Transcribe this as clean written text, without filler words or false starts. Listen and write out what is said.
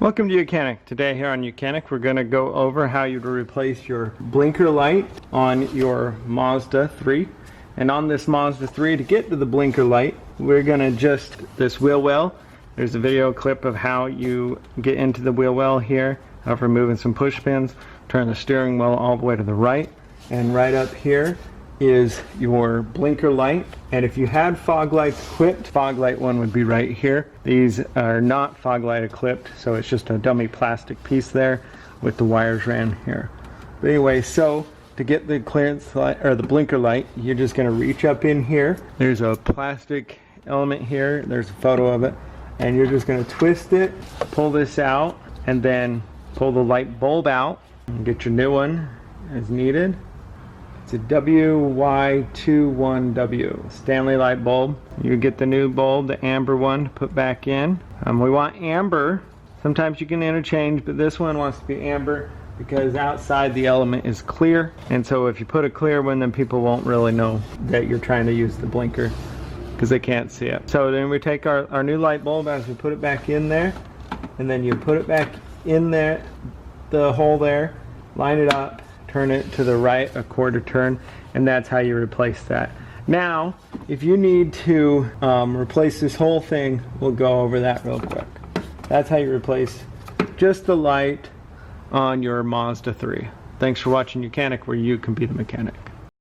Welcome to YOUCANIC. Today here on YOUCANIC we're going to go over how you to replace your blinker light on your Mazda 3. And on this Mazda 3, to get to the blinker light, we're going to adjust this wheel well. There's a video clip of how you get into the wheel well here, of removing some push pins, turn the steering wheel all the way to the right, and right up here is your blinker light. And if you had fog lights equipped, fog light one would be right here. These are not fog light equipped, so it's just a dummy plastic piece there with the wires ran here. But anyway, so to get the clearance light or the blinker light, you're just going to reach up in here. There's a plastic element here, there's a photo of it, and you're just going to twist it, pull this out, and then pull the light bulb out and get your new one as needed. It's a WY21W Stanley light bulb. You get the new bulb, the amber one, to put back in. We want amber. Sometimes you can interchange, but this one wants to be amber because outside the element is clear. And so if you put a clear one, then people won't really know that you're trying to use the blinker because they can't see it. So then we take our new light bulb as we put it back in there, and then you put it back in there, the hole there, line it up, turn it to the right a quarter turn, and that's how you replace that. Now, if you need to replace this whole thing, we'll go over that real quick. That's how you replace just the light on your Mazda 3. Thanks for watching YOUCANIC, where you can be the mechanic.